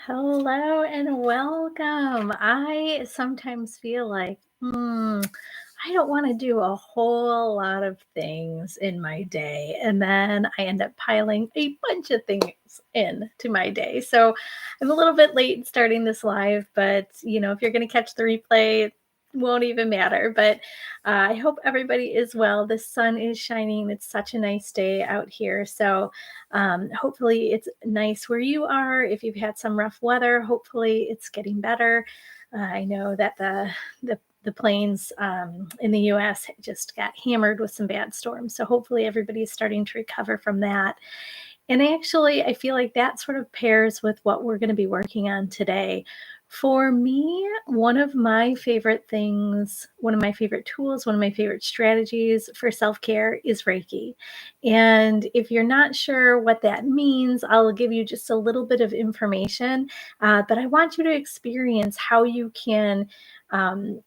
Hello and welcome. I sometimes feel like, I don't want to do a whole lot of things in my day. And then I end up piling a bunch of things into my day. So I'm a little bit late starting this live, but if you're going to catch the replay, it won't even matter. But I hope everybody is well. The sun is shining. It's such a nice day out here. So hopefully, it's nice where you are. If you've had some rough weather, hopefully it's getting better. I know that the plains in the U.S. just got hammered with some bad storms, so hopefully everybody is starting to recover from that. And actually, I feel like that sort of pairs with what we're going to be working on today. For me, one of my favorite things, one of my favorite tools, one of my favorite strategies for self care is Reiki. And if you're not sure what that means, I'll give you just a little bit of information. But I want you to experience how you can. Um,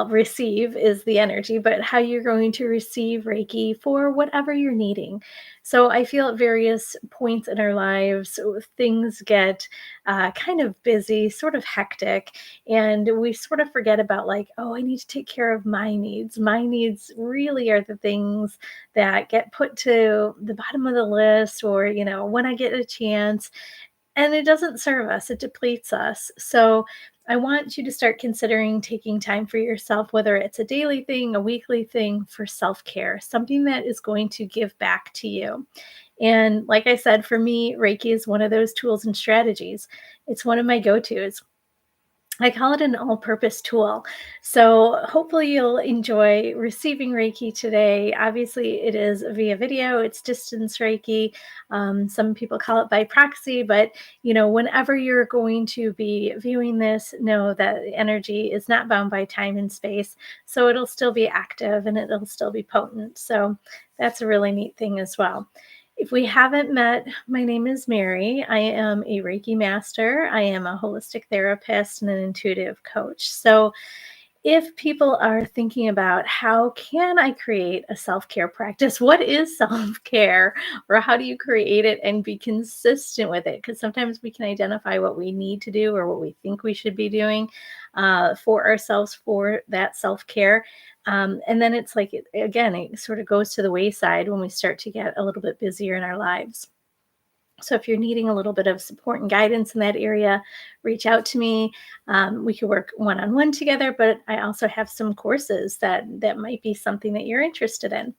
receive is the energy, but how you're going to receive Reiki for whatever you're needing. So I feel at various points in our lives, things get kind of busy, sort of hectic, and we sort of forget about, like, oh, I need to take care of my needs. My needs really are the things that get put to the bottom of the list, or, when I get a chance, and it doesn't serve us, it depletes us. So I want you to start considering taking time for yourself, whether it's a daily thing, a weekly thing, for self care, something that is going to give back to you. And like I said, for me, Reiki is one of those tools and strategies. It's one of my go tos. I call it an all purpose tool. So, hopefully, you'll enjoy receiving Reiki today. Obviously, it is via video, it's distance Reiki. Some people call it by proxy, but whenever you're going to be viewing this, know that the energy is not bound by time and space. So, it'll still be active and it'll still be potent. So, that's a really neat thing as well. If we haven't met, my name is Mary. I am a Reiki master. I am a holistic therapist and an intuitive coach. So, if people are thinking about how can I create a self-care practice, what is self-care, or how do you create it and be consistent with it? Because sometimes we can identify what we need to do or what we think we should be doing for ourselves for that self-care. And then it's like, again, it sort of goes to the wayside when we start to get a little bit busier in our lives. So if you're needing a little bit of support and guidance in that area, reach out to me. We could work one-on-one together, but I also have some courses that might be something that you're interested in.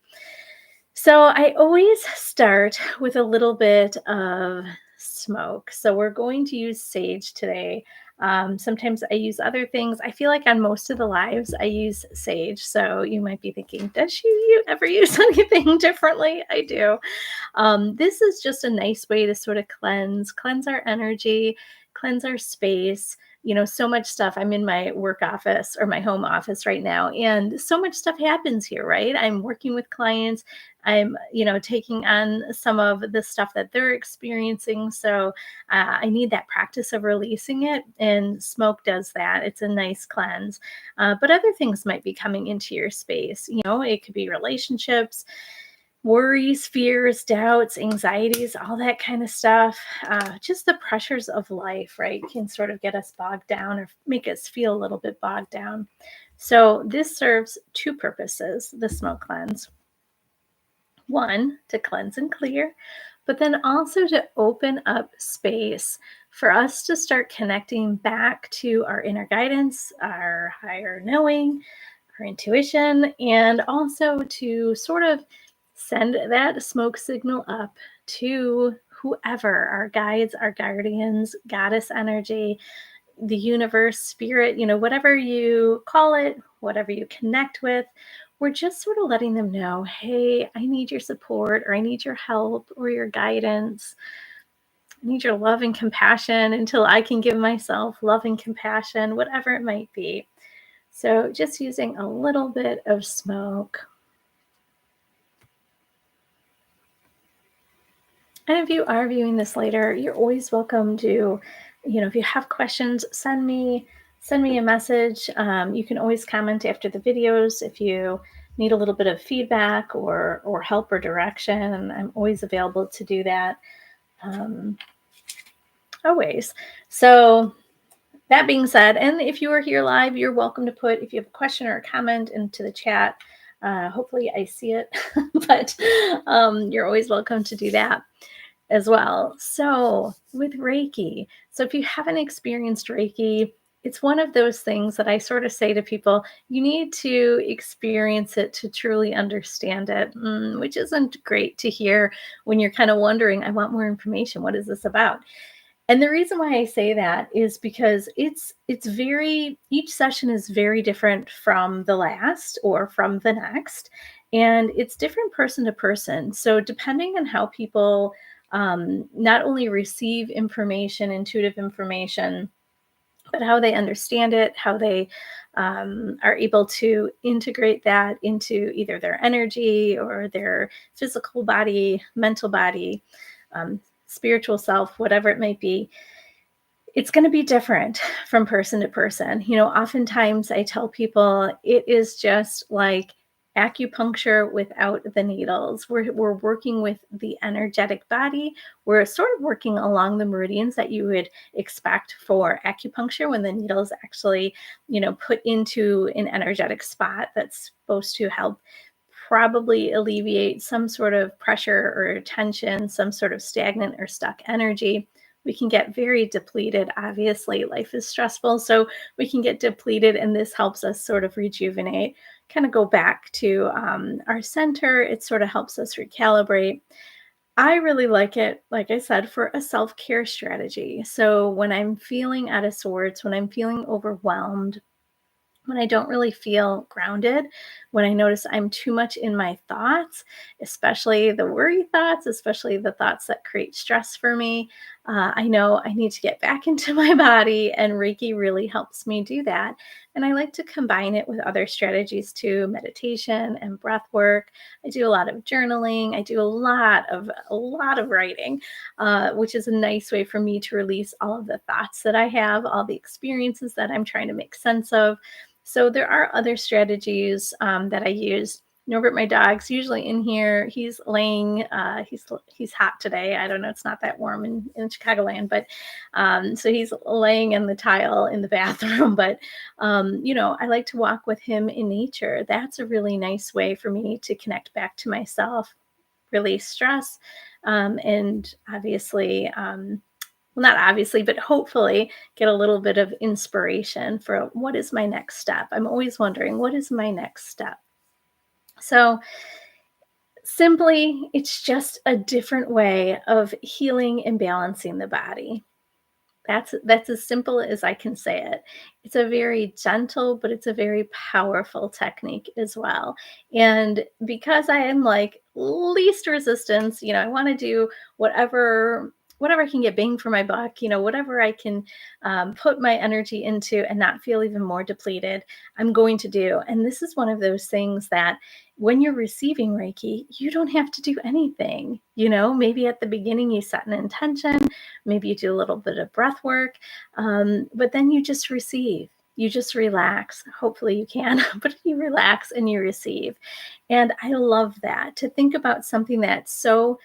So I always start with a little bit of smoke. So we're going to use sage today. Sometimes I use other things. I feel like on most of the lives I use sage. So you might be thinking, does she ever use anything differently? I do. This is just a nice way to sort of cleanse our energy, cleanse our space. So much stuff. I'm in my work office or my home office right now, and so much stuff happens here, right? I'm working with clients. I'm, taking on some of the stuff that they're experiencing. So I need that practice of releasing it, and smoke does that. It's a nice cleanse. But other things might be coming into your space. It could be relationships, worries, fears, doubts, anxieties, all that kind of stuff. Just the pressures of life, right, can sort of get us bogged down or make us feel a little bit bogged down. So this serves two purposes, the smoke cleanse. One, to cleanse and clear, but then also to open up space for us to start connecting back to our inner guidance, our higher knowing, our intuition, and also to sort of send that smoke signal up to whoever, our guides, our guardians, goddess energy, the universe, spirit, whatever you call it, whatever you connect with. We're just sort of letting them know, hey, I need your support, or I need your help, or your guidance. I need your love and compassion until I can give myself love and compassion, whatever it might be. So just using a little bit of smoke. And if you are viewing this later, you're always welcome to, if you have questions, send me a message. You can always comment after the videos if you need a little bit of feedback or help or direction. I'm always available to do that. Always. So that being said, and if you are here live, you're welcome to put, if you have a question or a comment, into the chat. Hopefully I see it, but you're always welcome to do that as well. So with Reiki, so if you haven't experienced Reiki, it's one of those things that I sort of say to people, you need to experience it to truly understand it, which isn't great to hear when you're kind of wondering, I want more information. What is this about? And the reason why I say that is because it's very, each session is very different from the last or from the next, and it's different person to person. So depending on how people not only receive information, intuitive information, but how they understand it, how they are able to integrate that into either their energy or their physical body, mental body, spiritual self, whatever it might be, it's going to be different from person to person. Oftentimes I tell people it is just like acupuncture without the needles. We're working with the energetic body. We're sort of working along the meridians that you would expect for acupuncture when the needles actually, put into an energetic spot that's supposed to help probably alleviate some sort of pressure or tension, some sort of stagnant or stuck energy. We can get very depleted. Obviously, life is stressful, so we can get depleted, and this helps us sort of rejuvenate, kind of go back to our center. It sort of helps us recalibrate. I really like it, like I said, for a self care strategy. So when I'm feeling out of sorts, when I'm feeling overwhelmed, when I don't really feel grounded, when I notice I'm too much in my thoughts, especially the worry thoughts, especially the thoughts that create stress for me, I know I need to get back into my body, and Reiki really helps me do that. And I like to combine it with other strategies too, meditation and breath work. I do a lot of journaling. I do a lot of writing, which is a nice way for me to release all of the thoughts that I have, all the experiences that I'm trying to make sense of. So there are other strategies that I use. Norbert, my dog's usually in here. He's laying. He's hot today. I don't know. It's not that warm in Chicagoland, but so he's laying in the tile in the bathroom. But I like to walk with him in nature. That's a really nice way for me to connect back to myself, release stress, and obviously. Well, not obviously, but hopefully get a little bit of inspiration for what is my next step. I'm always wondering, what is my next step? So simply, it's just a different way of healing and balancing the body. That's as simple as I can say it. It's a very gentle, but it's a very powerful technique as well. And because I am like least resistance, I want to do whatever I can get bang for my buck, whatever I can put my energy into and not feel even more depleted, I'm going to do. And this is one of those things that when you're receiving Reiki, you don't have to do anything. Maybe at the beginning you set an intention. Maybe you do a little bit of breath work, but then you just receive. You just relax. Hopefully you can, but you relax and you receive. And I love that, to think about something that's so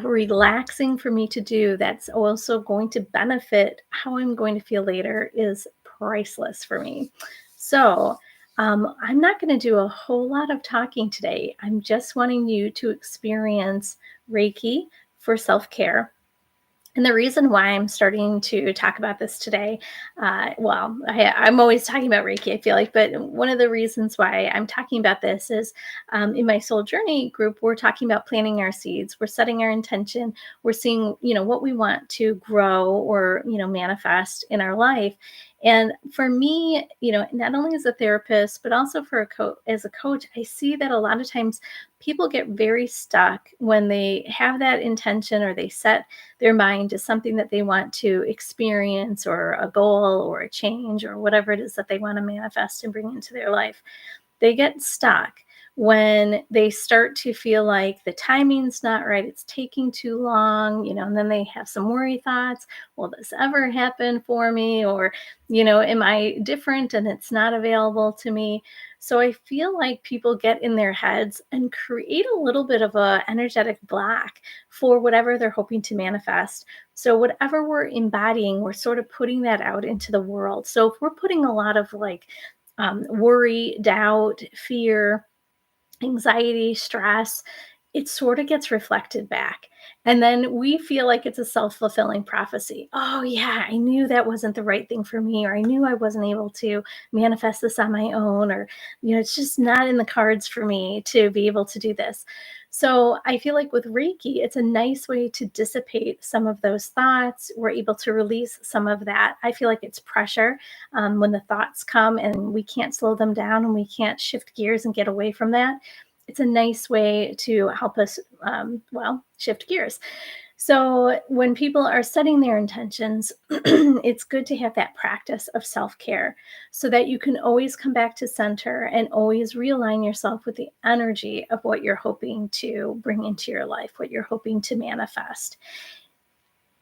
relaxing for me to do, that's also going to benefit how I'm going to feel later, is priceless for me. So I'm not going to do a whole lot of talking today. I'm just wanting you to experience Reiki for self-care. And the reason why I'm starting to talk about this today, I'm always talking about Reiki, I feel like, but one of the reasons why I'm talking about this is in my Soul Journey group, we're talking about planting our seeds. We're setting our intention. We're seeing, what we want to grow or, manifest in our life. And for me, not only as a therapist, but also as a coach, I see that a lot of times people get very stuck when they have that intention, or they set their mind to something that they want to experience, or a goal or a change or whatever it is that they want to manifest and bring into their life. They get stuck when they start to feel like the timing's not right, it's taking too long, and then they have some worry thoughts. Will this ever happen for me? Or, am I different and it's not available to me? So I feel like people get in their heads and create a little bit of a energetic block for whatever they're hoping to manifest. So whatever we're embodying, we're sort of putting that out into the world. So if we're putting a lot of like worry, doubt, fear, anxiety, stress, it sort of gets reflected back. And then we feel like it's a self fulfilling prophecy. Oh, yeah, I knew that wasn't the right thing for me, or I knew I wasn't able to manifest this on my own, or, it's just not in the cards for me to be able to do this. So I feel like with Reiki, it's a nice way to dissipate some of those thoughts. We're able to release some of that. I feel like it's pressure when the thoughts come and we can't slow them down and we can't shift gears and get away from that. It's a nice way to help us, shift gears. So when people are setting their intentions, it's good to have that practice of self care so that you can always come back to center and always realign yourself with the energy of what you're hoping to bring into your life, what you're hoping to manifest.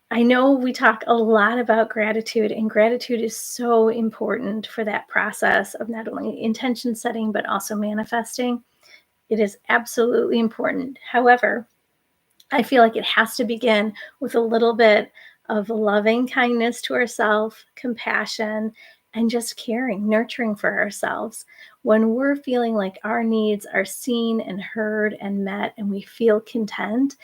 I know we talk a lot about gratitude, and gratitude is so important for that process of not only intention setting, but also manifesting. It is absolutely important. However, I feel like it has to begin with a little bit of loving kindness to ourselves, compassion, and just caring, nurturing for ourselves. When we're feeling like our needs are seen and heard and met, and we feel content,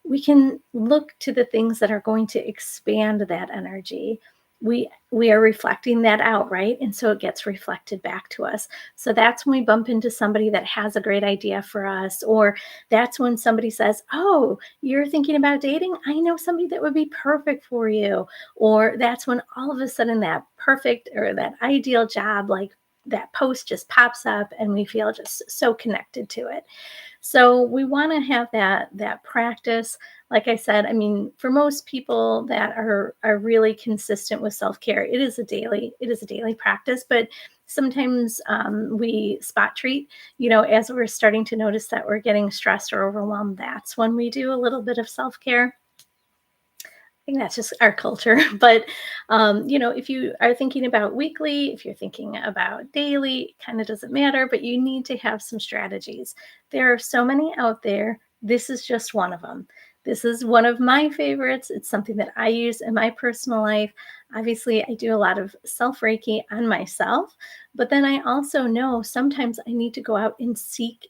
we can look to the things that are going to expand that energy. We are reflecting that out, right? And so it gets reflected back to us. So that's when we bump into somebody that has a great idea for us, or that's when somebody says, "Oh, you're thinking about dating? I know somebody that would be perfect for you." Or that's when all of a sudden that perfect or that ideal job, like that post just pops up and we feel just so connected to it. So we want to have that practice. Like I said, I mean, for most people that are really consistent with self-care, it is a daily practice, but sometimes we spot treat, as we're starting to notice that we're getting stressed or overwhelmed. That's when we do a little bit of self-care. I think that's just our culture. But, if you are thinking about weekly, if you're thinking about daily, it kind of doesn't matter, but you need to have some strategies. There are so many out there. This is just one of them. This is one of my favorites. It's something that I use in my personal life. Obviously, I do a lot of self Reiki on myself, but then I also know sometimes I need to go out and seek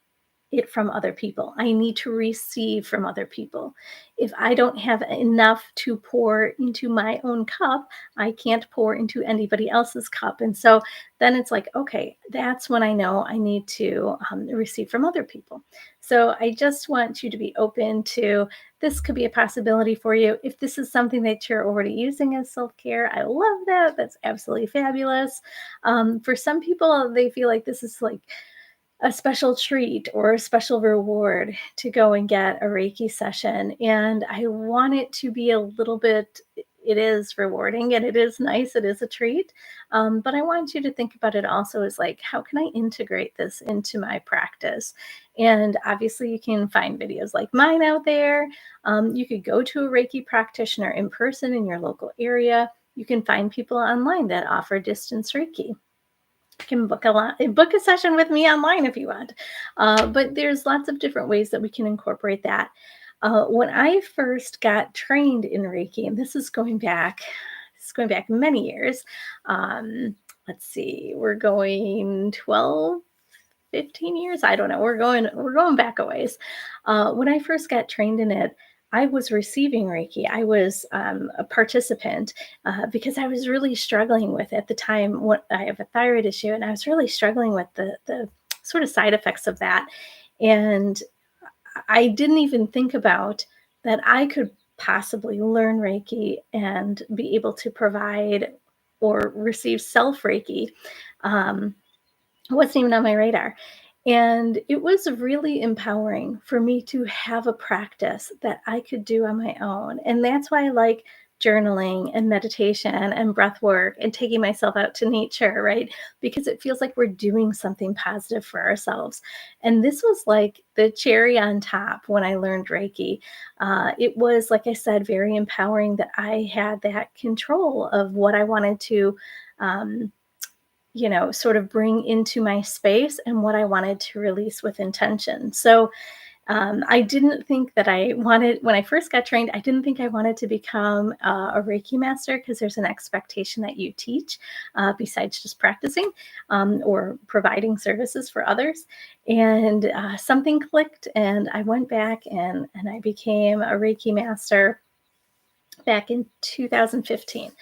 it from other people. I need to receive from other people. If I don't have enough to pour into my own cup, I can't pour into anybody else's cup. And so then it's like, okay, that's when I know I need to receive from other people. So I just want you to be open to this could be a possibility for you. If this is something that you're already using as self care, I love that. That's absolutely fabulous. For some people, they feel like this is like a special treat or a special reward to go and get a Reiki session. And I want it to be a little bit, it is rewarding and it is nice. It is a treat. But I want you to think about it also as like, how can I integrate this into my practice? And obviously, you can find videos like mine out there. You could go to a Reiki practitioner in person in your local area. You can find people online that offer distance Reiki. You can book a session with me online if you want. But there's lots of different ways that we can incorporate that. When I first got trained in Reiki, and this is going back many years. Let's see, we're going 12, 15 years. I don't know. We're going back a ways. When I first got trained in it, I was receiving Reiki. I was a participant because I was really struggling with at the time. What I have a thyroid issue, and I was really struggling with the sort of side effects of that. And I didn't even think about that I could possibly learn Reiki and be able to provide or receive self Reiki. Um, it wasn't even on my radar. And it was really empowering for me to have a practice that I could do on my own. And that's why I like journaling and meditation and breath work and taking myself out to nature, right? Because it feels like we're doing something positive for ourselves. And this was like the cherry on top when I learned Reiki. It was, like I said, very empowering that I had that control of what I wanted to. Um, sort of bring into my space and what I wanted to release with intention. So, I didn't think that I wanted, when I first got trained, I didn't think I wanted to become a Reiki master because there's an expectation that you teach besides just practicing or providing services for others. And something clicked, and I went back and I became a Reiki master back in 2015.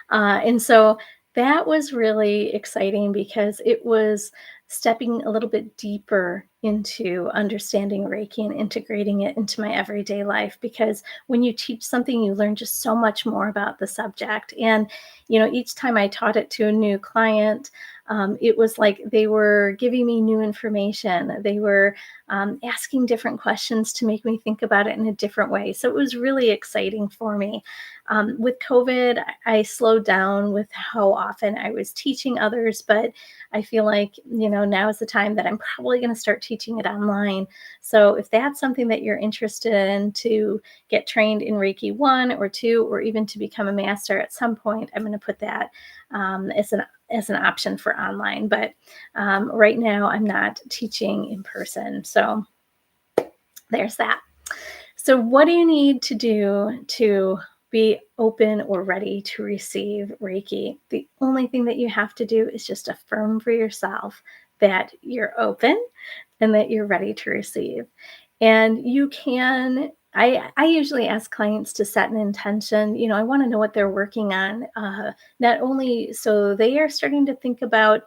And so that was really exciting because it was stepping a little bit deeper into understanding Reiki and integrating it into my everyday life. Because when you teach something, you learn just so much more about the subject. And, each time I taught it to a new client, it was like they were giving me new information. They were asking different questions to make me think about it in a different way. So it was really exciting for me. With COVID, I slowed down with how often I was teaching others, but I feel like, now is the time that I'm probably going to start teaching it online. So if that's something that you're interested in to get trained in Reiki 1 or 2, or even to become a master at some point, I'm going to put that as an option for online. But right now, I'm not teaching in person. So there's that. So, what do you need to do to be open or ready to receive Reiki? The only thing that you have to do is just affirm for yourself that you're open and that you're ready to receive. And you can, I usually ask clients to set an intention. I want to know what they're working on, not only so they are starting to think about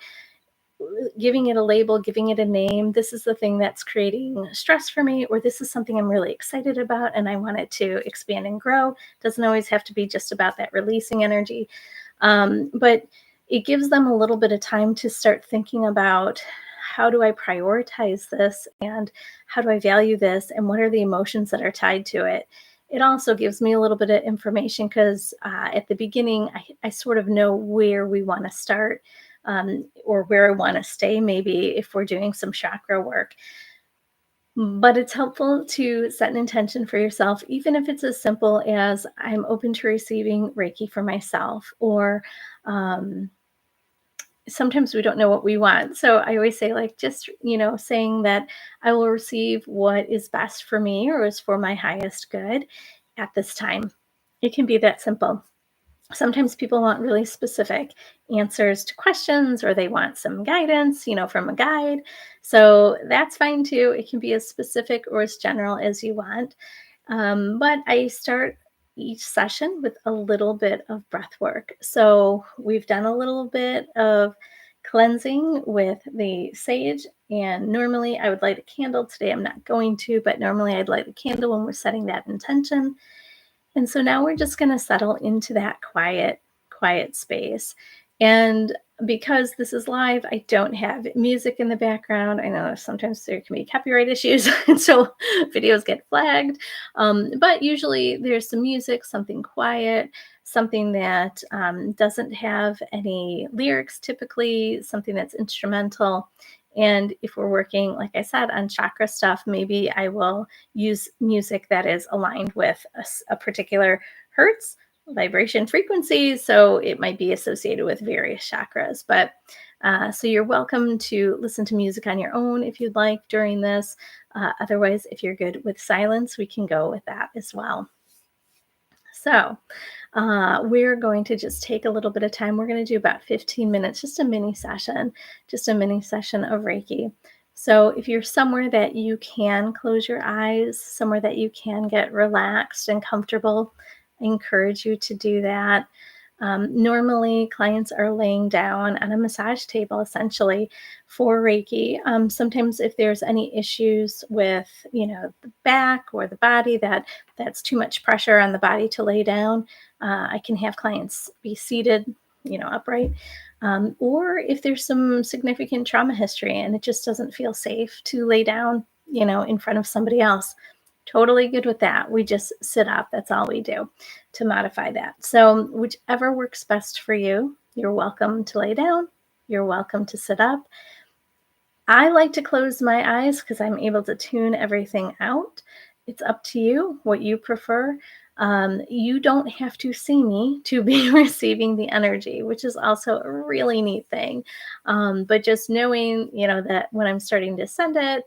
giving it a label, giving it a name. This is the thing that's creating stress for me, or this is something I'm really excited about and I want it to expand and grow. Doesn't always have to be just about that releasing energy. But it gives them a little bit of time to start thinking about, how do I prioritize this, and how do I value this, and what are the emotions that are tied to it. It also gives me a little bit of information because at the beginning, I sort of know where we want to start, or where I want to stay, maybe if we're doing some chakra work. But it's helpful to set an intention for yourself, even if it's as simple as I'm open to receiving Reiki for myself, or um, sometimes we don't know what we want. So I always say, like, just, saying that I will receive what is best for me or is for my highest good at this time. It can be that simple. Sometimes people want really specific answers to questions, or they want some guidance, from a guide. So that's fine too. It can be as specific or as general as you want. But I start each session with a little bit of breath work. So we've done a little bit of cleansing with the sage. And normally I would light a candle. Today I'm not going to, but normally I'd light a candle when we're setting that intention. And so now we're just going to settle into that quiet space. And because this is live, I don't have music in the background. I know sometimes there can be copyright issues, and so videos get flagged. But usually there's some music, something quiet, something that doesn't have any lyrics, typically, something that's instrumental. And if we're working, like I said, on chakra stuff, maybe I will use music that is aligned with a particular hertz, vibration, frequency. So it might be associated with various chakras. But so you're welcome to listen to music on your own if you'd like during this. Otherwise, if you're good with silence, we can go with that as well. So we're going to just take a little bit of time. We're going to do about 15 minutes, just a mini session of Reiki. So if you're somewhere that you can close your eyes, somewhere that you can get relaxed and comfortable, I encourage you to do that. Normally, clients are laying down on a massage table, essentially, for Reiki. Sometimes if there's any issues with, the back or the body, that's too much pressure on the body to lay down, I can have clients be seated, upright. Or if there's some significant trauma history and it just doesn't feel safe to lay down, in front of somebody else, Totally good with that. We just sit up. That's all we do to modify that. So, whichever works best for you, you're welcome to lay down. You're welcome to sit up. I like to close my eyes because I'm able to tune everything out. It's up to you what you prefer. You don't have to see me to be receiving the energy, which is also a really neat thing. But just knowing, that when I'm starting to send it,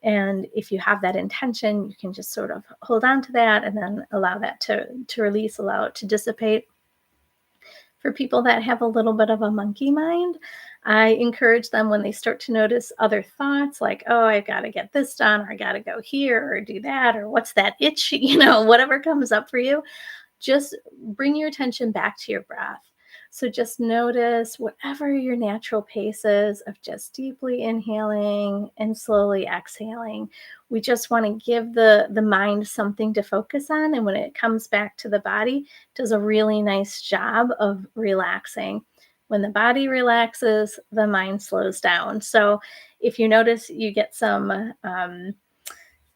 and if you have that intention, you can just sort of hold on to that and then allow that to release, allow it to dissipate. For people that have a little bit of a monkey mind, I encourage them when they start to notice other thoughts like, oh, I got to get this done, or I got to go here or do that, or what's that itch, whatever comes up for you, just bring your attention back to your breath. So just notice whatever your natural pace is of just deeply inhaling and slowly exhaling. We just want to give the mind something to focus on. And when it comes back to the body, it does a really nice job of relaxing. When the body relaxes, the mind slows down. So if you notice you get some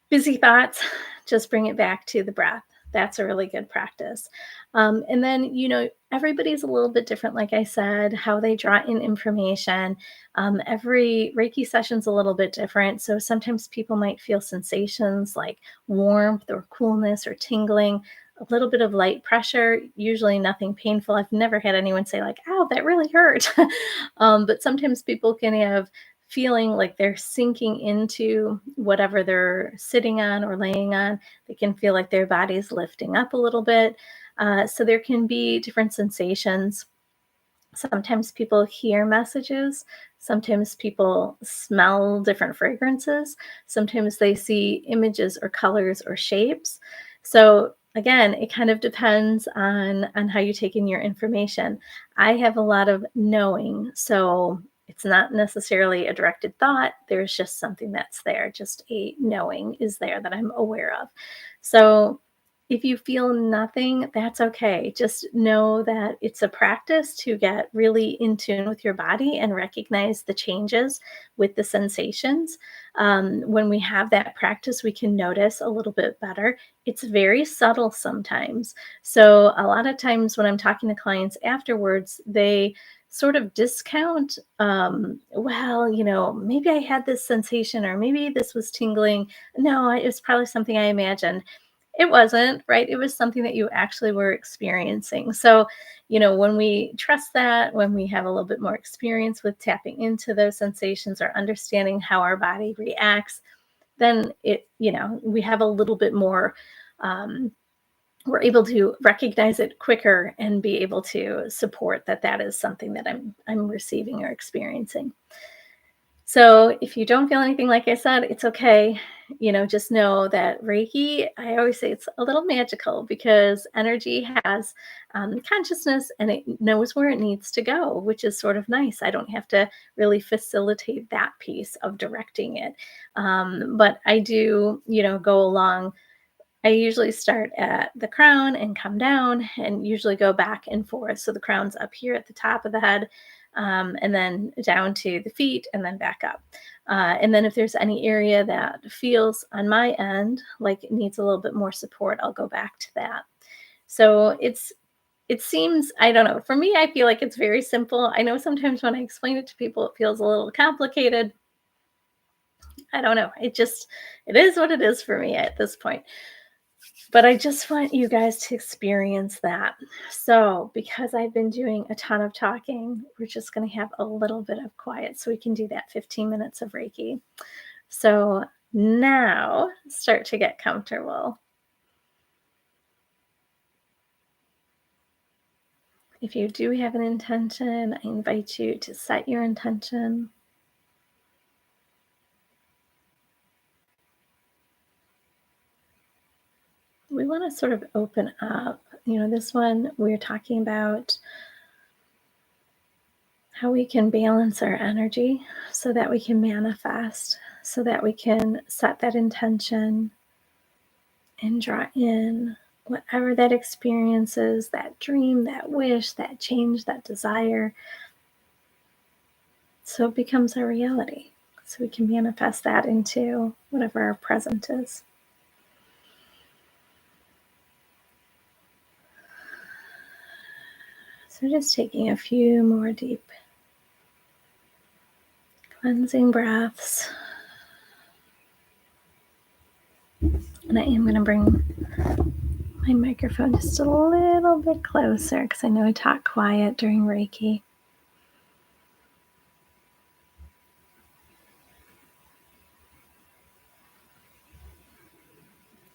busy thoughts, just bring it back to the breath. That's a really good practice. And then, everybody's a little bit different, like I said, how they draw in information. Every Reiki session's a little bit different. So sometimes people might feel sensations like warmth or coolness or tingling, a little bit of light pressure, usually nothing painful. I've never had anyone say, like, ow, that really hurt. But sometimes people can have feeling like they're sinking into whatever they're sitting on or laying on. They can feel like their body's lifting up a little bit. So there can be different sensations. Sometimes people hear messages. Sometimes people smell different fragrances. Sometimes they see images or colors or shapes. So again, it kind of depends on how you take in your information. I have a lot of knowing, so it's not necessarily a directed thought. There's just something that's there. Just a knowing is there that I'm aware of. So if you feel nothing, that's okay. Just know that it's a practice to get really in tune with your body and recognize the changes with the sensations. When we have that practice, we can notice a little bit better. It's very subtle sometimes. So, a lot of times when I'm talking to clients afterwards, they sort of discount, well, maybe I had this sensation or maybe this was tingling. No, it was probably something I imagined. It wasn't, right? It was something that you actually were experiencing. So, when we trust that, when we have a little bit more experience with tapping into those sensations or understanding how our body reacts, then we have a little bit more, we're able to recognize it quicker and be able to support that is something that I'm receiving or experiencing. So if you don't feel anything, like I said, it's okay. Just know that Reiki, I always say it's a little magical because energy has consciousness and it knows where it needs to go, which is sort of nice. I don't have to really facilitate that piece of directing it. But I do, go along. I usually start at the crown and come down and usually go back and forth. So the crown's up here at the top of the head, and then down to the feet and then back up. And then if there's any area that feels on my end like it needs a little bit more support, I'll go back to that. So it seems, I don't know, for me, I feel like it's very simple. I know sometimes when I explain it to people, it feels a little complicated. I don't know. It is what it is for me at this point. But I just want you guys to experience that. So, because I've been doing a ton of talking, we're just going to have a little bit of quiet so we can do that 15 minutes of Reiki. So, now start to get comfortable. If you do have an intention, I invite you to set your intention. We want to sort of open up. This one we're talking about how we can balance our energy so that we can manifest, so that we can set that intention and draw in whatever that experience is, that dream, that wish, that change, that desire. So it becomes a reality. So we can manifest that into whatever our present is. So just taking a few more deep cleansing breaths. And I am going to bring my microphone just a little bit closer because I know I talk quiet during Reiki.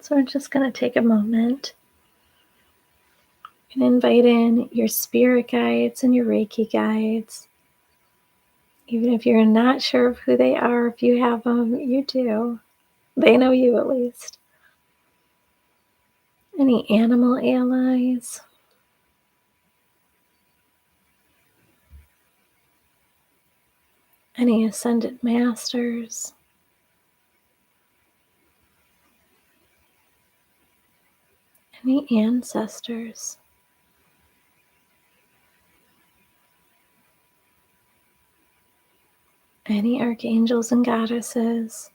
So we're just going to take a moment and invite in your spirit guides and your Reiki guides. Even if you're not sure of who they are, if you have them, you do. They know you at least. Any animal allies? Any ascended masters? Any ancestors? Any archangels and goddesses?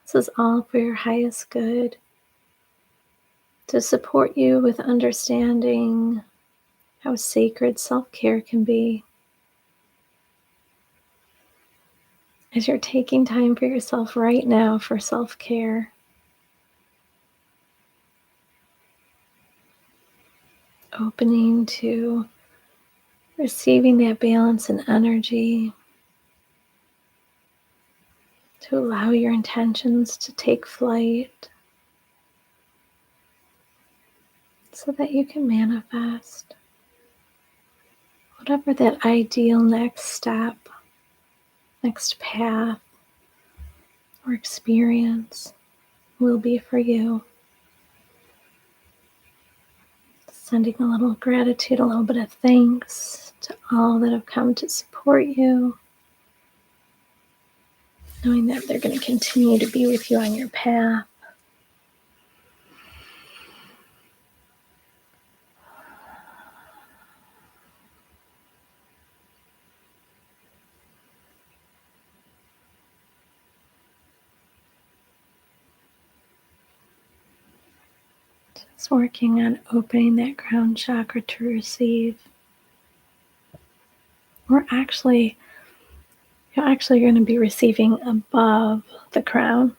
This is all for your highest good, to support you with understanding how sacred self-care can be. As you're taking time for yourself right now for self-care, opening to receiving that balance and energy, to allow your intentions to take flight so that you can manifest whatever that ideal next step, next path, or experience will be for you. Sending a little gratitude, a little bit of thanks to all that have come to support you, knowing that they're going to continue to be with you on your path. Just working on opening that crown chakra to receive. You're actually going to be receiving above the crown.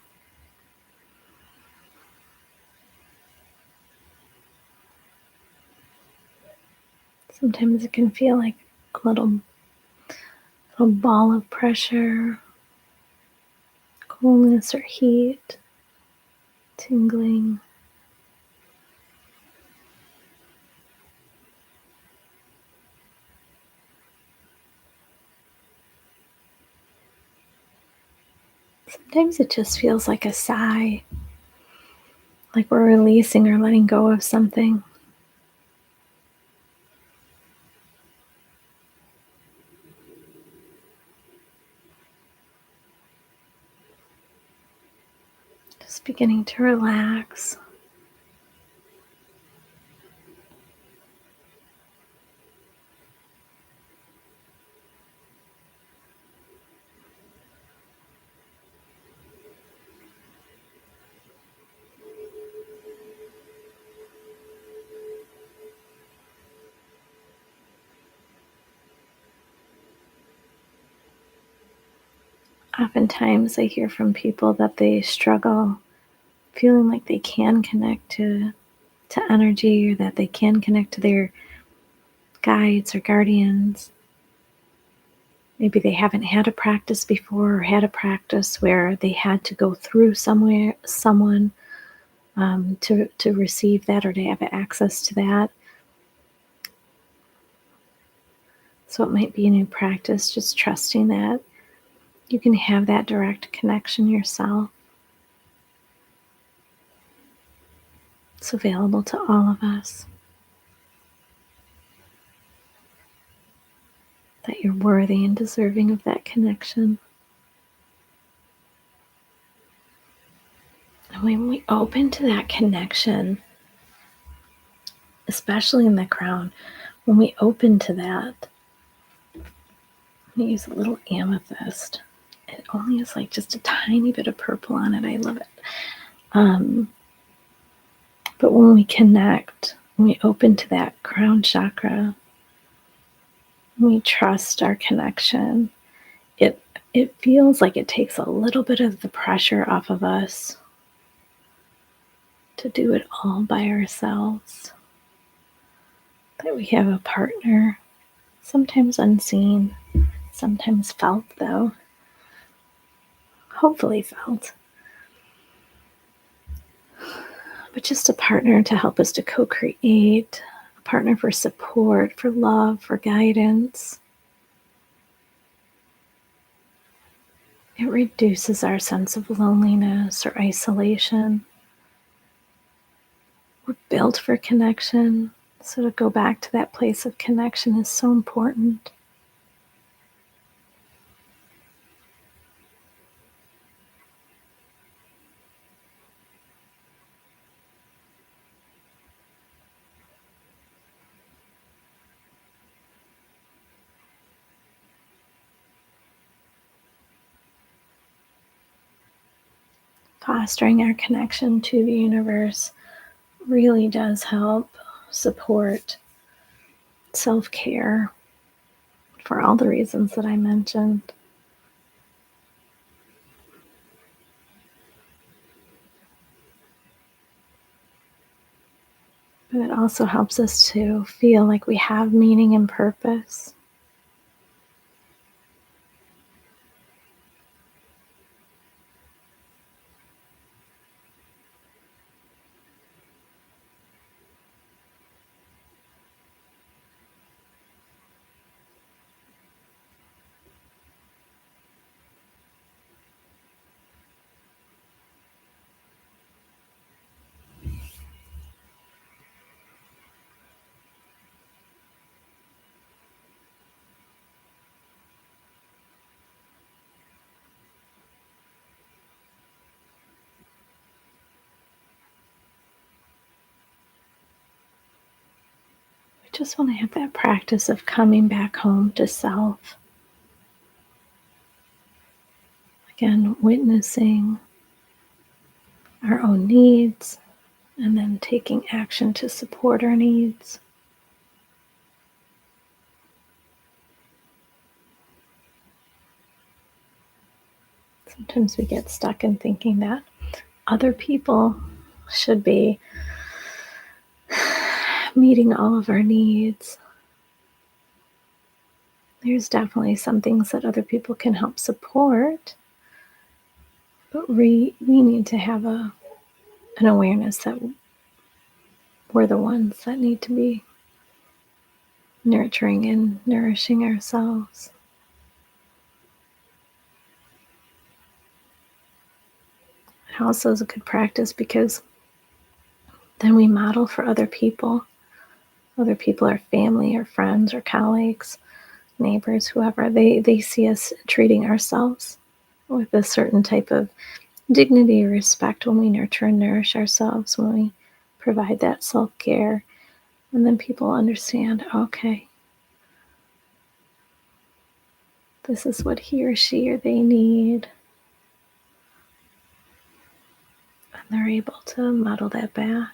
Sometimes it can feel like a little ball of pressure, coolness or heat, tingling. Sometimes it just feels like a sigh, like we're releasing or letting go of something. Just beginning to relax. Oftentimes I hear from people that they struggle feeling like they can connect to energy, or that they can connect to their guides or guardians. Maybe they haven't had a practice before, or had a practice where they had to go through someone to receive that, or to have access to that. So it might be a new practice, just trusting that you can have that direct connection yourself. It's available to all of us. That you're worthy and deserving of that connection. And when we open to that connection, especially in the crown, when we open to that, we use a little amethyst. It only has like just a tiny bit of purple on it. I love it. But when we connect, when we open to that crown chakra, we trust our connection, it it feels like it takes a little bit of the pressure off of us to do it all by ourselves. That we have a partner, sometimes unseen, sometimes felt though, hopefully felt, but just a partner to help us to co-create, a partner for support, for love, for guidance. It reduces our sense of loneliness or isolation. We're built for connection, so to go back to that place of connection is so important. Fostering our connection to the universe really does help support self-care for all the reasons that I mentioned. But it also helps us to feel like we have meaning and purpose. We just want to have that practice of coming back home to self. Again, witnessing our own needs and then taking action to support our needs. Sometimes we get stuck in thinking that other people should be meeting all of our needs. There's definitely some things that other people can help support, but we need to have an awareness that we're the ones that need to be nurturing and nourishing ourselves. It also is a good practice because then we model for other people. Other people are family or friends or colleagues, neighbors, whoever. They see us treating ourselves with a certain type of dignity or respect when we nurture and nourish ourselves, when we provide that self-care. And then people understand, okay, this is what he or she or they need. And they're able to model that back.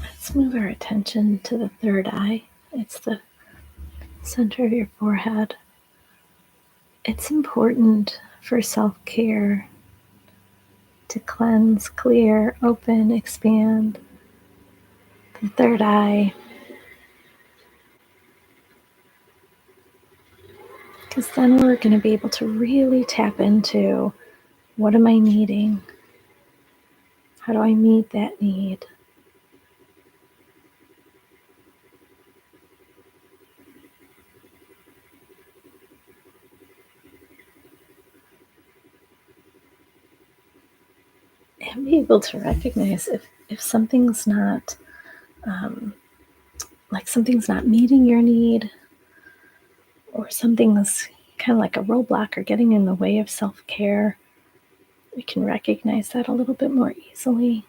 Let's move our attention to the third eye. It's the center of your forehead. It's important for self-care to cleanse, clear, open, expand the third eye. Because then we're going to be able to really tap into, what am I needing? How do I meet that need? And be able to recognize if something's not, like something's not meeting your need, or something's kind of like a roadblock or getting in the way of self-care, we can recognize that a little bit more easily.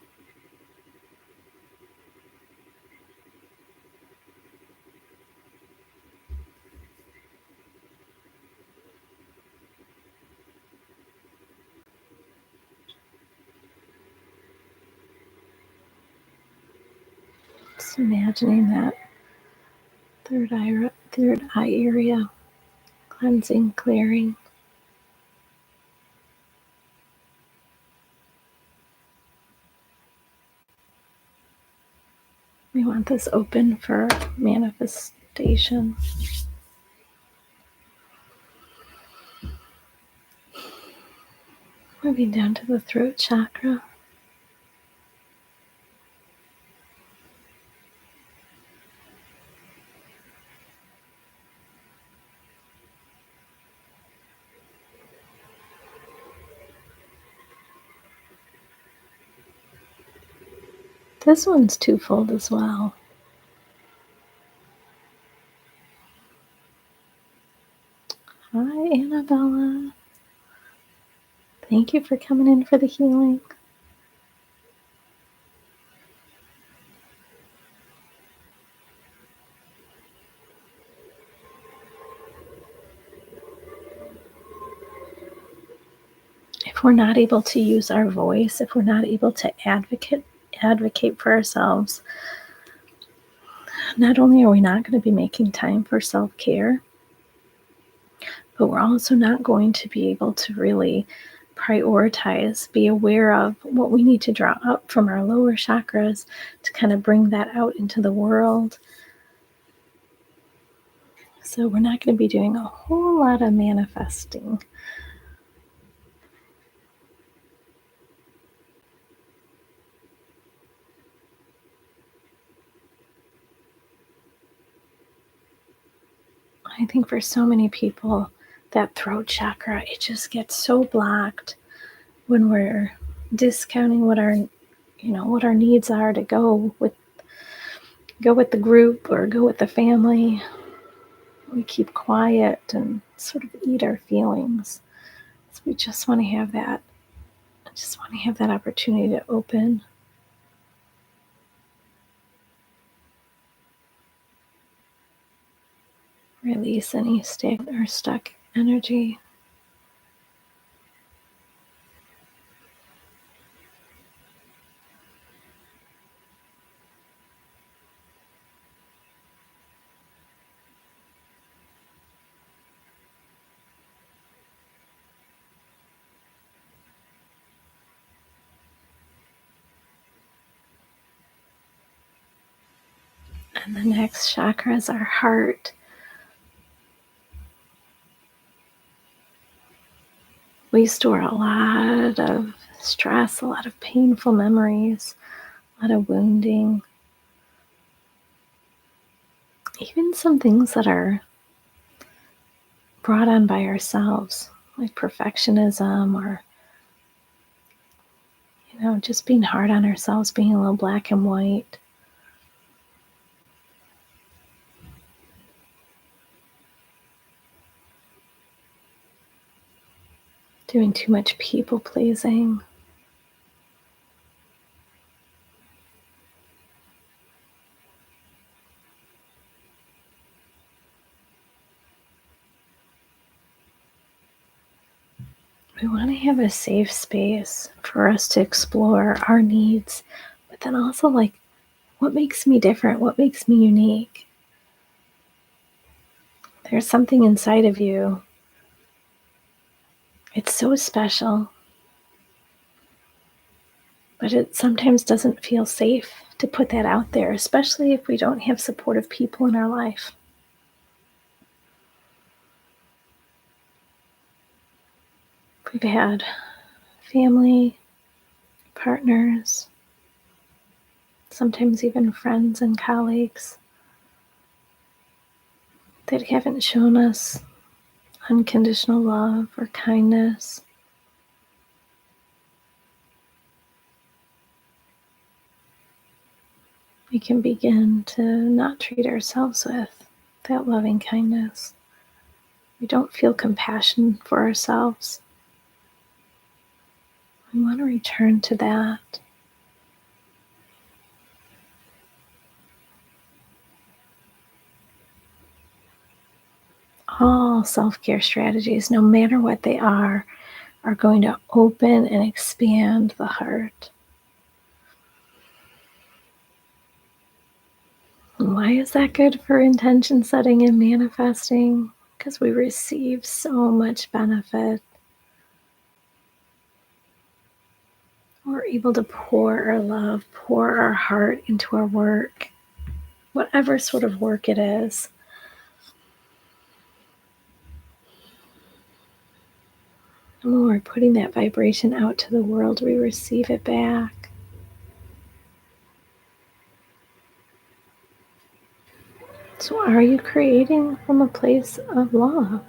Just imagining that third eye area cleansing, clearing. We want this open for manifestation. Moving down to the throat chakra. This one's twofold as well. Hi, Annabella. Thank you for coming in for the healing. If we're not able to use our voice, if we're not able to advocate for ourselves, not only are we not going to be making time for self-care, but we're also not going to be able to really prioritize, be aware of what we need to draw up from our lower chakras to kind of bring that out into the world. So we're not going to be doing a whole lot of manifesting. I think for so many people, that throat chakra, it just gets so blocked when we're discounting what our needs are to go with the group or go with the family. We keep quiet and sort of eat our feelings. So we just want to have that. I just want to have that opportunity to open. Release any stagnant or stuck energy. And the next chakra is our heart. We store a lot of stress, a lot of painful memories, a lot of wounding, even some things that are brought on by ourselves, like perfectionism or, just being hard on ourselves, being a little black and white. Doing too much people pleasing. We want to have a safe space for us to explore our needs, but then also like, what makes me different? What makes me unique? There's something inside of you. It's so special, but it sometimes doesn't feel safe to put that out there, especially if we don't have supportive people in our life. We've had family, partners, sometimes even friends and colleagues that haven't shown us unconditional love or kindness. We can begin to not treat ourselves with that loving kindness. We don't feel compassion for ourselves. We want to return to that. All self-care strategies, no matter what they are going to open and expand the heart. And why is that good for intention setting and manifesting? Because we receive so much benefit. We're able to pour our love, pour our heart into our work, whatever sort of work it is. And when we're putting that vibration out to the world, we receive it back. So are you creating from a place of love?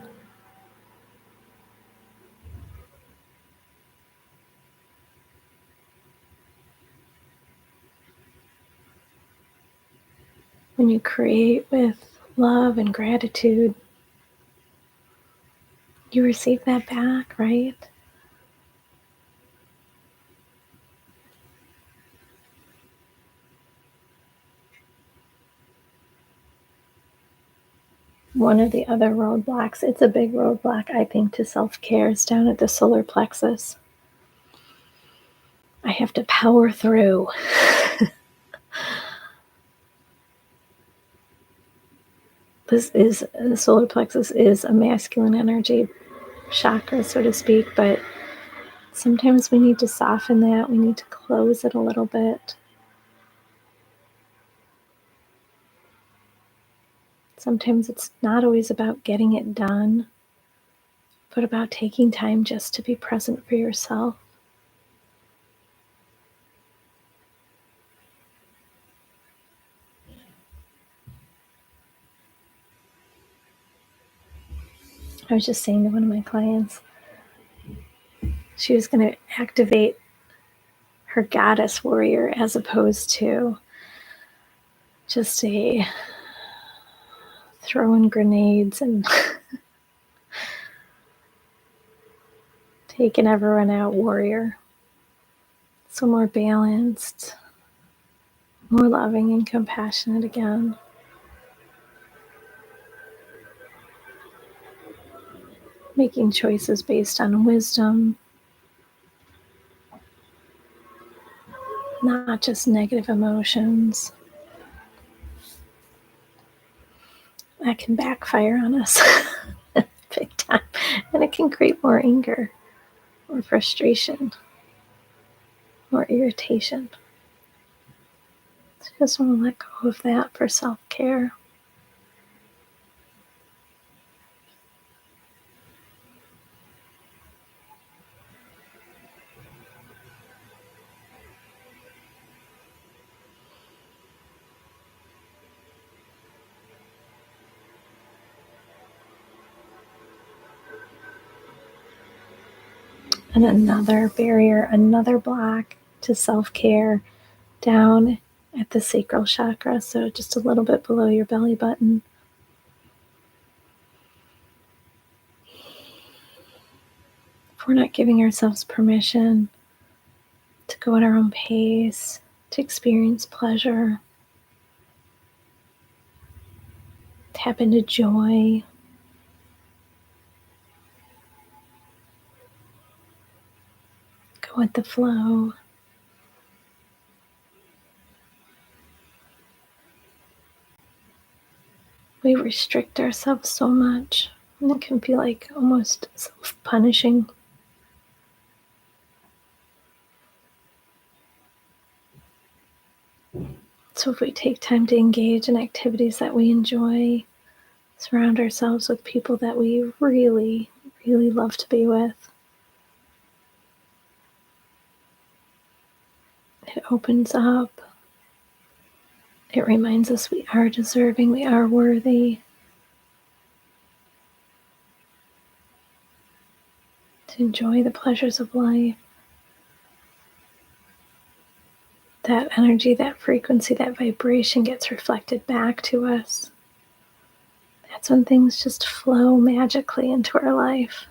When you create with love and gratitude, you receive that back, right? One of the other roadblocks, it's a big roadblock, I think, to self-care is down at the solar plexus. I have to power through. The solar plexus is a masculine energy chakra, so to speak, but sometimes we need to soften that. We need to close it a little bit. Sometimes it's not always about getting it done, but about taking time just to be present for yourself. I was just saying to one of my clients, she was going to activate her goddess warrior as opposed to just a throwing grenades and taking everyone out warrior. So more balanced, more loving and compassionate again. Making choices based on wisdom, not just negative emotions. That can backfire on us big time, and it can create more anger, more frustration, more irritation. So I just want to let go of that for self-care. And another barrier, another block to self-care down at the sacral chakra, so just a little bit below your belly button. If we're not giving ourselves permission to go at our own pace, to experience pleasure, tap into joy, go with the flow, we restrict ourselves so much, and it can be like almost self-punishing. So if we take time to engage in activities that we enjoy, surround ourselves with people that we really, really love to be with, it opens up. It reminds us we are deserving, we are worthy to enjoy the pleasures of life. That energy, that frequency, that vibration gets reflected back to us That's when things just flow magically into our life.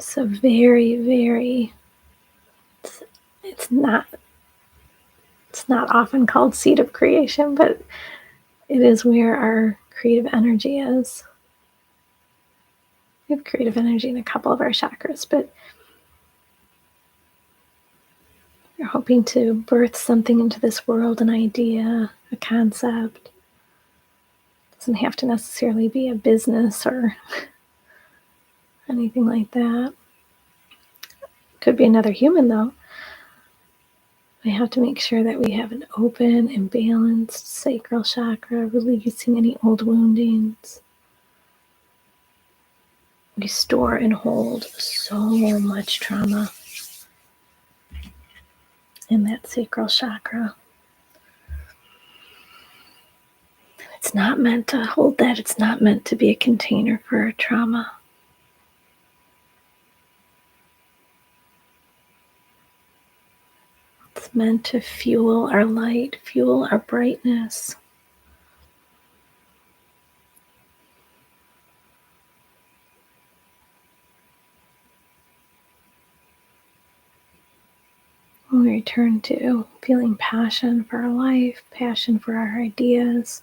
So very, very, it's, it's not it's not often called seat of creation, but it is where our creative energy is. We have creative energy in a couple of our chakras, but you're hoping to birth something into this world, an idea, a concept. It doesn't have to necessarily be a business or anything like that. Could be another human, though. We have to make sure that we have an open and balanced sacral chakra, releasing any old woundings. We store and hold so much trauma in that sacral chakra. It's not meant to hold that. It's not meant to be a container for our trauma. It's meant to fuel our light, fuel our brightness. When we return to feeling passion for our life, passion for our ideas,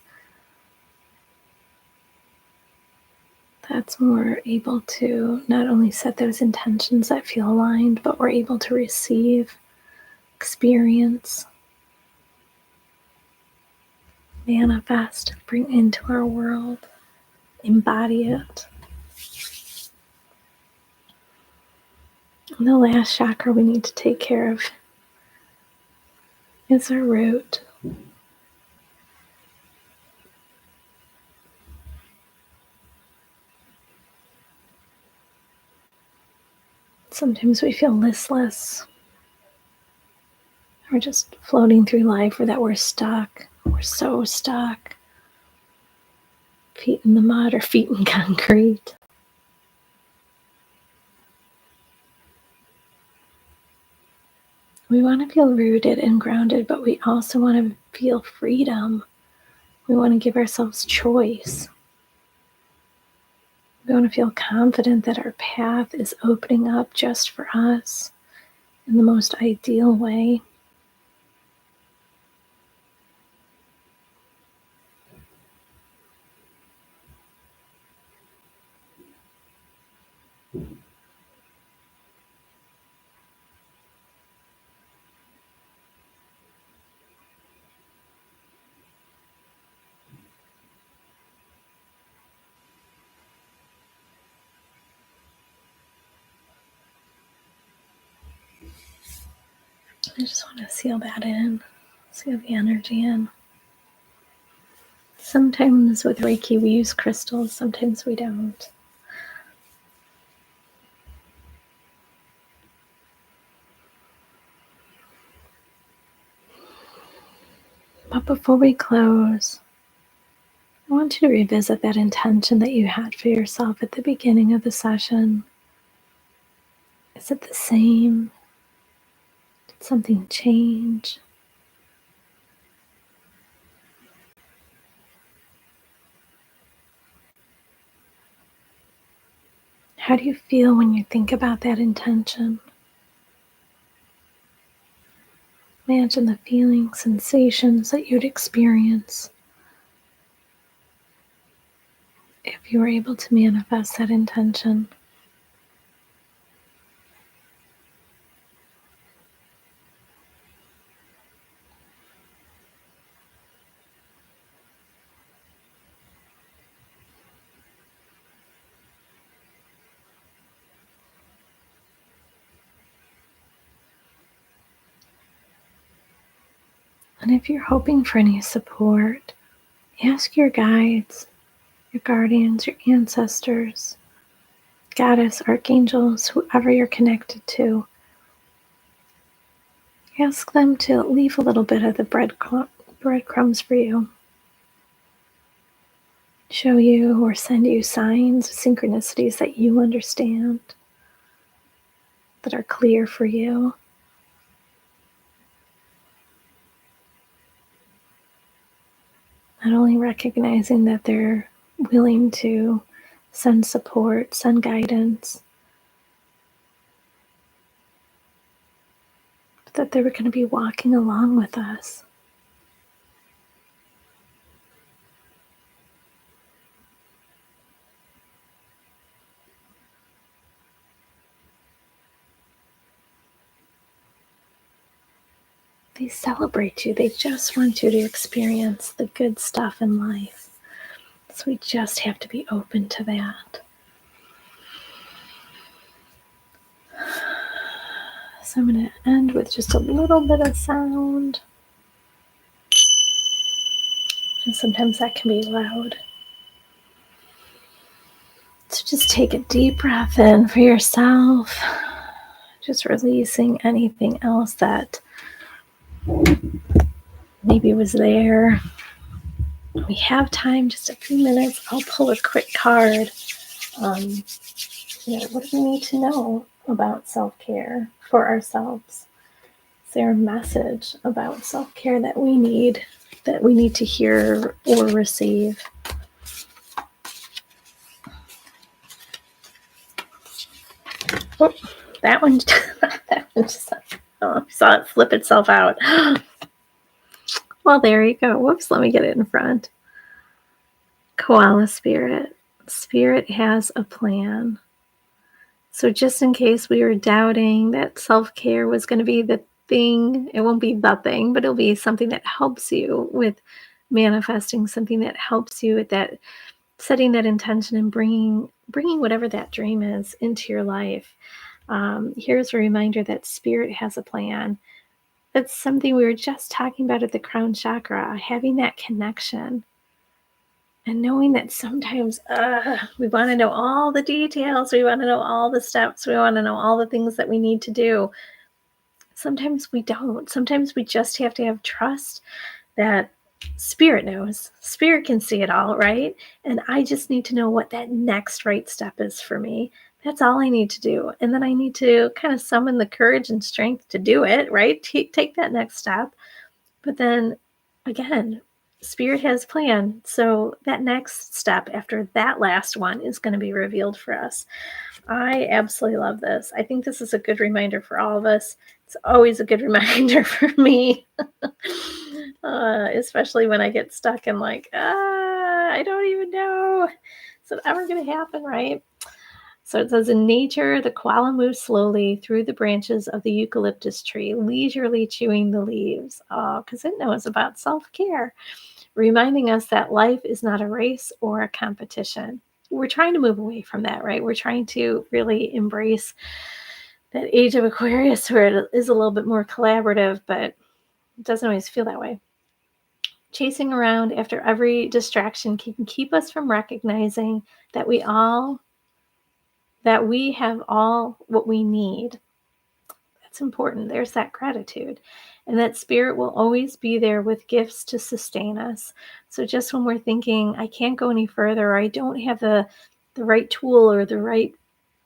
that's when we're able to not only set those intentions that feel aligned, but we're able to receive, experience, manifest, bring into our world, embody it. And the last chakra we need to take care of is our root. Sometimes we feel listless. We're just floating through life, or that we're stuck. We're so stuck. Feet in the mud or feet in concrete. We want to feel rooted and grounded, but we also want to feel freedom. We want to give ourselves choice. We want to feel confident that our path is opening up just for us in the most ideal way. I just want to seal that in, seal the energy in. Sometimes with Reiki we use crystals, sometimes we don't. But before we close, I want you to revisit that intention that you had for yourself at the beginning of the session. Is it the same? Did something change? How do you feel when you think about that intention? Imagine the feelings, sensations that you'd experience if you were able to manifest that intention. And if you're hoping for any support, ask your guides, your guardians, your ancestors, goddess, archangels, whoever you're connected to. Ask them to leave a little bit of the breadcrumbs for you. Show you or send you signs, synchronicities that you understand, that are clear for you. Not only recognizing that they're willing to send support, send guidance, but that they were going to be walking along with us. They celebrate you. They just want you to experience the good stuff in life. So we just have to be open to that. So I'm going to end with just a little bit of sound. And sometimes that can be loud. So just take a deep breath in for yourself. Just releasing anything else that maybe was there. We have time, just a few minutes. I'll pull a quick card. What do we need to know about self-care for ourselves? Is there a message about self-care that we need to hear or receive? Oh, that one just, I saw it flip itself out. Well, there you go. Whoops, let me get it in front. Koala spirit. Spirit has a plan. So just in case we were doubting that self-care was going to be the thing, it won't be the thing, but it'll be something that helps you with manifesting, something that helps you with that, setting that intention and bringing whatever that dream is into your life. Here's a reminder that spirit has a plan. That's something we were just talking about at the crown chakra, having that connection. And knowing that sometimes we want to know all the details, we want to know all the steps, we want to know all the things that we need to do. Sometimes we don't. Sometimes we just have to have trust that spirit knows. Spirit can see it all, right? And I just need to know what that next right step is for me. That's all I need to do. And then I need to kind of summon the courage and strength to do it, right? Take that next step. But then again, spirit has planned. So that next step after that last one is going to be revealed for us. I absolutely love this. I think this is a good reminder for all of us. It's always a good reminder for me, especially when I get stuck and like, I don't even know. Is it ever going to happen, right? So it says, in nature, the koala moves slowly through the branches of the eucalyptus tree, leisurely chewing the leaves. Oh, because it knows about self-care, reminding us that life is not a race or a competition. We're trying to move away from that, right? We're trying to really embrace that age of Aquarius where it is a little bit more collaborative, but it doesn't always feel that way. Chasing around after every distraction can keep us from recognizing that we have all what we need. That's important. There's that gratitude. And that spirit will always be there with gifts to sustain us. So just when we're thinking, I can't go any further, or I don't have the right tool or the right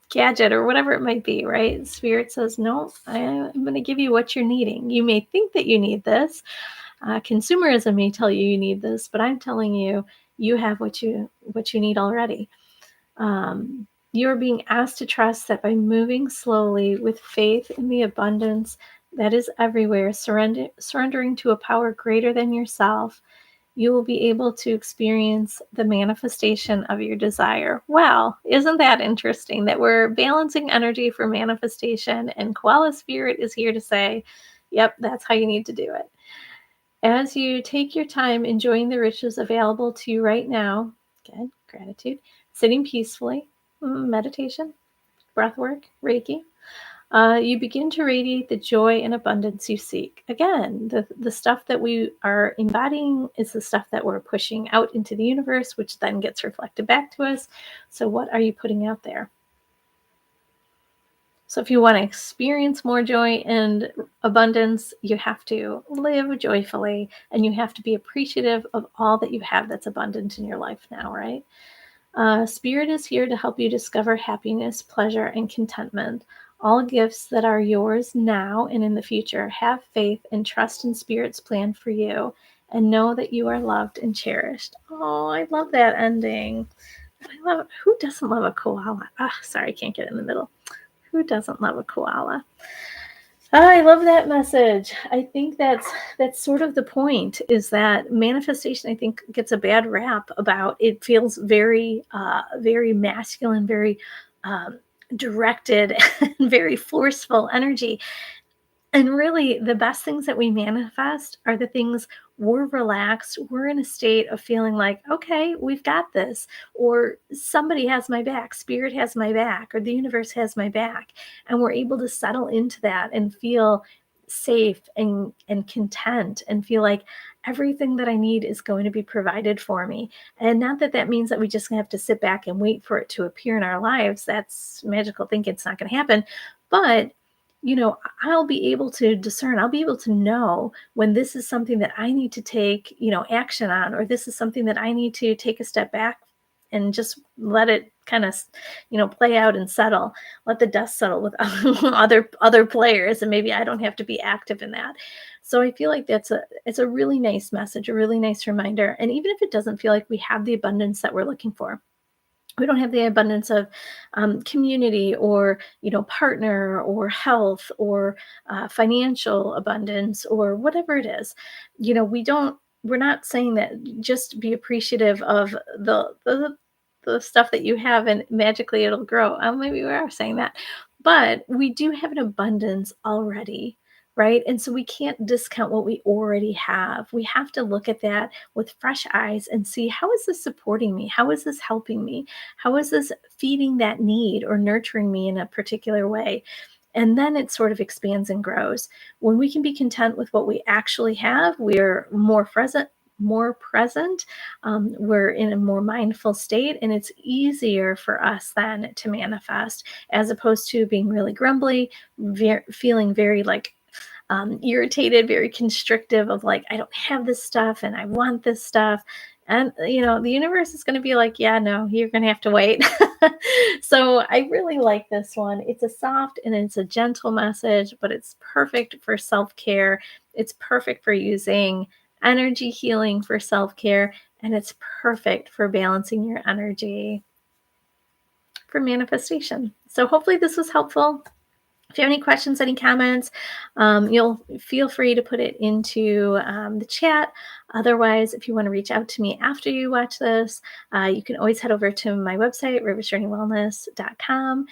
gadget or whatever it might be, right? Spirit says, no, I'm going to give you what you're needing. You may think that you need this. Consumerism may tell you need this, but I'm telling you, you have what you need already. You are being asked to trust that by moving slowly with faith in the abundance that is everywhere, surrendering to a power greater than yourself, you will be able to experience the manifestation of your desire. Wow, isn't that interesting that we're balancing energy for manifestation, and Koala Spirit is here to say, yep, that's how you need to do it. As you take your time enjoying the riches available to you right now, again, gratitude, sitting peacefully, meditation, breath work, Reiki, you begin to radiate the joy and abundance you seek. Again, the stuff that we are embodying is the stuff that we're pushing out into the universe, which then gets reflected back to us. So what are you putting out there? So if you want to experience more joy and abundance, you have to live joyfully, and you have to be appreciative of all that you have that's abundant in your life now, right? Spirit is here to help you discover happiness, pleasure, and contentment. All gifts that are yours now and in the future. Have faith and trust in Spirit's plan for you, and know that you are loved and cherished. Oh, I love that ending. I love, who doesn't love a koala? Ah, sorry, I can't get in the middle. Who doesn't love a koala? Oh, I love that message. I think that's sort of the point, is that manifestation, I think, gets a bad rap about, it feels very masculine, very um, directed and very forceful energy. And really, the best things that we manifest are the things we're relaxed, we're in a state of feeling like, okay, we've got this, or somebody has my back, spirit has my back, or the universe has my back. And we're able to settle into that and feel safe and content and feel like everything that I need is going to be provided for me. And not that that means that we just have to sit back and wait for it to appear in our lives. That's magical thinking. It's not going to happen. But I'll be able to discern, I'll be able to know when this is something that I need to take, action on, or this is something that I need to take a step back and just let it kind of, play out and settle, let the dust settle with other players. And maybe I don't have to be active in that. So I feel like it's a really nice message, a really nice reminder. And even if it doesn't feel like we have the abundance that we're looking for, we don't have the abundance of community, or partner, or health, or financial abundance, or whatever it is. We're not saying that just be appreciative of the stuff that you have and magically it'll grow. Maybe we are saying that, but we do have an abundance already, right? And so we can't discount what we already have. We have to look at that with fresh eyes and see, how is this supporting me? How is this helping me? How is this feeding that need or nurturing me in a particular way? And then it sort of expands and grows. When we can be content with what we actually have, we're more present. We're in a more mindful state, and it's easier for us then to manifest, as opposed to being really grumbly, feeling very like irritated, very constrictive of like, I don't have this stuff and I want this stuff. And, the universe is going to be like, yeah, no, you're going to have to wait. So I really like this one. It's a soft and it's a gentle message, but it's perfect for self care. It's perfect for using energy healing for self care. And it's perfect for balancing your energy for manifestation. So hopefully this was helpful. If you have any questions, any comments, you'll feel free to put it into the chat. Otherwise, if you want to reach out to me after you watch this, you can always head over to my website, riversjourneywellness.com.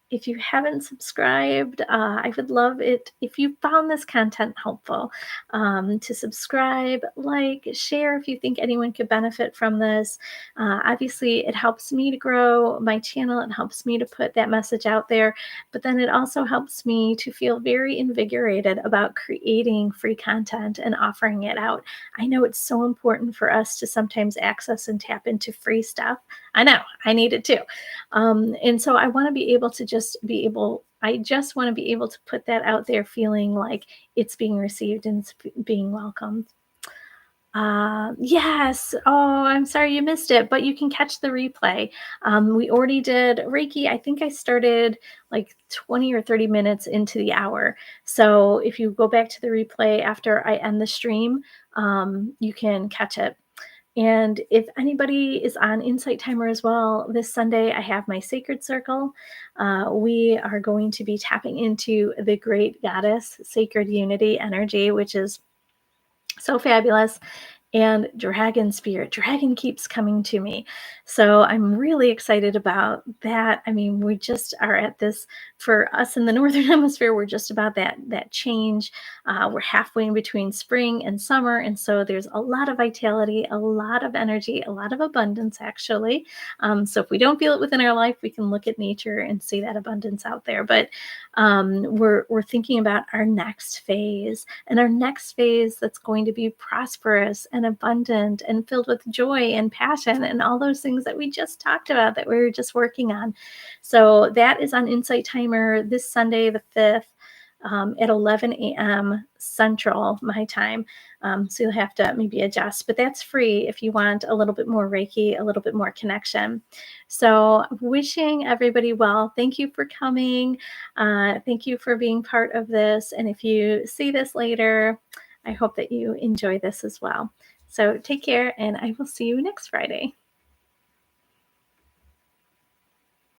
If you haven't subscribed, I would love it if you found this content helpful, to subscribe, like, share if you think anyone could benefit from this. Obviously, it helps me to grow my channel. It helps me to put that message out there. But then it also helps me to feel very invigorated about creating free content and offering it out. I know it's so important for us to sometimes access and tap into free stuff. I know, I need it too. And so I want to be able to I just want to be able to put that out there feeling like it's being received and it's being welcomed. Yes. Oh, I'm sorry you missed it, but you can catch the replay. We already did Reiki. I think I started like 20 or 30 minutes into the hour. So if you go back to the replay after I end the stream, you can catch it. And if anybody is on Insight Timer as well, this Sunday I have my Sacred Circle. We are going to be tapping into the great goddess sacred unity energy, which is so fabulous. And dragon spirit, dragon keeps coming to me. So I'm really excited about that. I mean, we just are at this, for us in the Northern Hemisphere, we're just about that change. We're halfway in between spring and summer. And so there's a lot of vitality, a lot of energy, a lot of abundance, actually. So if we don't feel it within our life, we can look at nature and see that abundance out there. But we're thinking about our next phase, and our next phase that's going to be prosperous and abundant and filled with joy and passion and all those things that we just talked about that we were just working on. So that is on Insight Timer this Sunday, the 5th. At 11 a.m. Central, my time. So you'll have to maybe adjust, but that's free if you want a little bit more Reiki, a little bit more connection. So wishing everybody well. Thank you for coming. Thank you for being part of this. And if you see this later, I hope that you enjoy this as well. So take care, and I will see you next Friday.